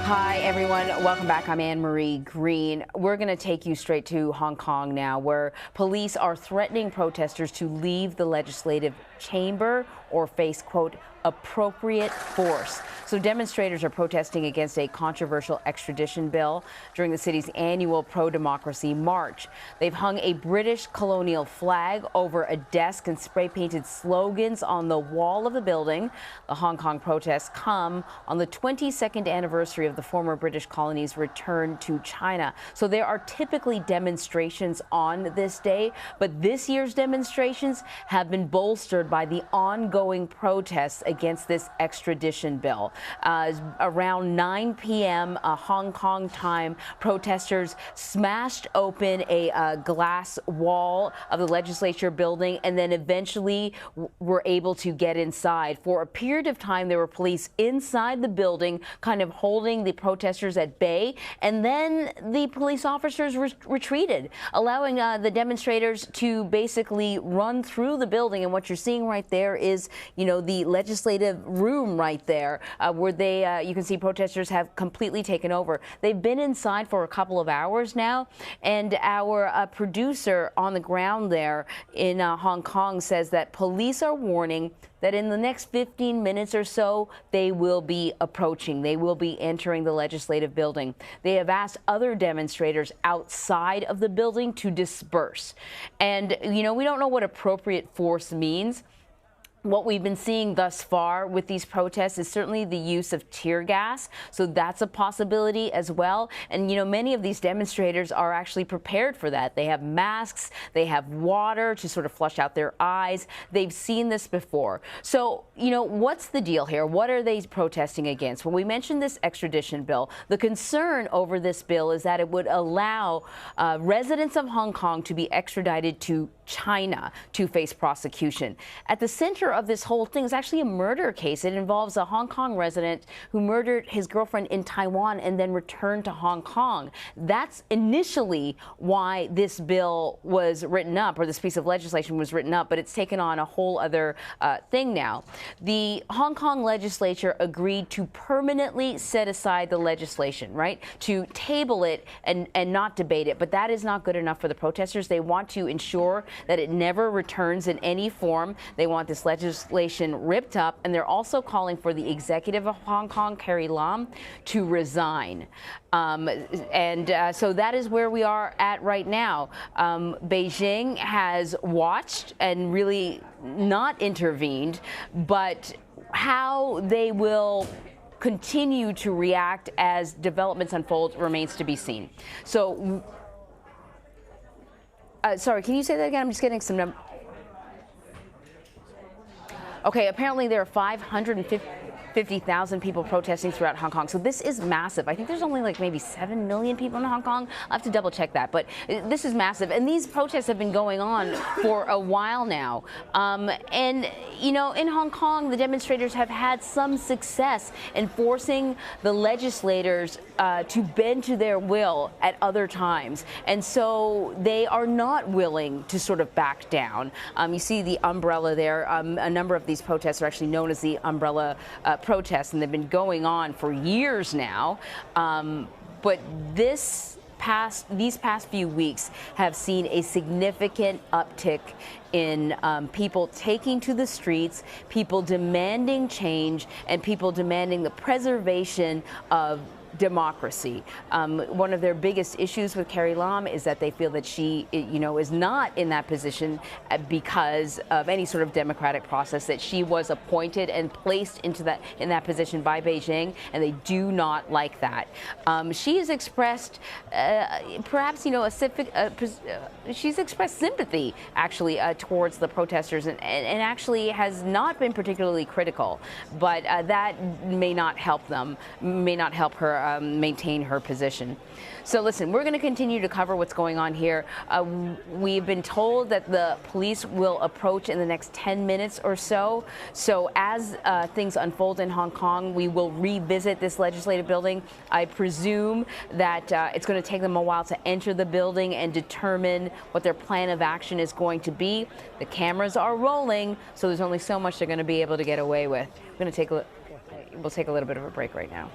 Hi, everyone. Welcome back. I'm Anne Marie Green. We're going to take you straight to Hong Kong now, where police are threatening protesters to leave the legislative chamber or face, quote, appropriate force. So demonstrators are protesting against a controversial extradition bill during the city's annual pro-democracy march. They've hung a British colonial flag over a desk and spray-painted slogans on the wall of the building. The Hong Kong protests come on the 22nd anniversary of the former British colony's return to China. So there are typically demonstrations on this day, but this year's demonstrations have been bolstered by the ongoing protests against this extradition bill. Around 9 p.m. Hong Kong time, protesters smashed open a glass wall of the legislature building and then eventually were able to get inside. For a period of time, there were police inside the building kind of holding the protesters at bay, and then the police officers retreated, allowing the demonstrators to basically run through the building. And what you're seeing right there is, you know, the legislative room right there, where they, you can see protesters have completely taken over. They've been inside for a couple of hours now, and our producer on the ground there in Hong Kong says that police are warning that in the next 15 minutes or so, they will be approaching. They will be entering the legislative building. They have asked other demonstrators outside of the building to disperse. And, you know, we don't know what appropriate force means. What we've been seeing thus far with these protests is certainly the use of tear gas. So that's a possibility as well. And, you know, many of these demonstrators are actually prepared for that. They have masks, they have water to sort of flush out their eyes. They've seen this before. So, you know, what's the deal here? What are they protesting against? Well, we mentioned this extradition bill. The concern over this bill is that it would allow residents of Hong Kong to be extradited to China to face prosecution. At the center of this whole thing is actually a murder case. It involves a Hong Kong resident who murdered his girlfriend in Taiwan and then returned to Hong Kong. That's initially why this bill was written up, or this piece of legislation was written up, but it's taken on a whole other thing now. The Hong Kong legislature agreed to permanently set aside the legislation, right? To table it and not debate it, but that is not good enough for the protesters. They want to ensure that it never returns in any form. They want this legislation ripped up, and they're also calling for the executive of Hong Kong, Carrie Lam, to resign. So that is where we are at right now. Beijing has watched and really not intervened, but how they will continue to react as developments unfold remains to be seen. So sorry, can you say that again? I'm just getting some numbers. Okay, apparently there are 550,000 people protesting throughout Hong Kong. So this is massive. I think there's only like maybe 7 million people in Hong Kong. I'll have to double check that, but this is massive. And these protests have been going on for a while now. And, you know, in Hong Kong, the demonstrators have had some success in forcing the legislators to bend to their will at other times. And so they are not willing to sort of back down. You see the umbrella there. A number of these protests are actually known as the umbrella protests, and they've been going on for years now. But these past few weeks have seen a significant uptick in people taking to the streets, people demanding change, and people demanding the preservation of democracy. One of their biggest issues with Carrie Lam is that they feel that she, you know, is not in that position because of any sort of democratic process, that she was appointed and placed in that position by Beijing, and they do not like that. She has expressed perhaps, you know, she's expressed sympathy actually towards the protesters, and actually has not been particularly critical, but that may not help them, may not help her maintain her position. So listen, we're going to continue to cover what's going on here. We've been told that the police will approach in the next 10 minutes or so. So as things unfold in Hong Kong, we will revisit this legislative building. I presume that it's going to take them a while to enter the building and determine what their plan of action is going to be. The cameras are rolling, so there's only so much they're going to be able to get away with. We'll take a little bit of a break right now.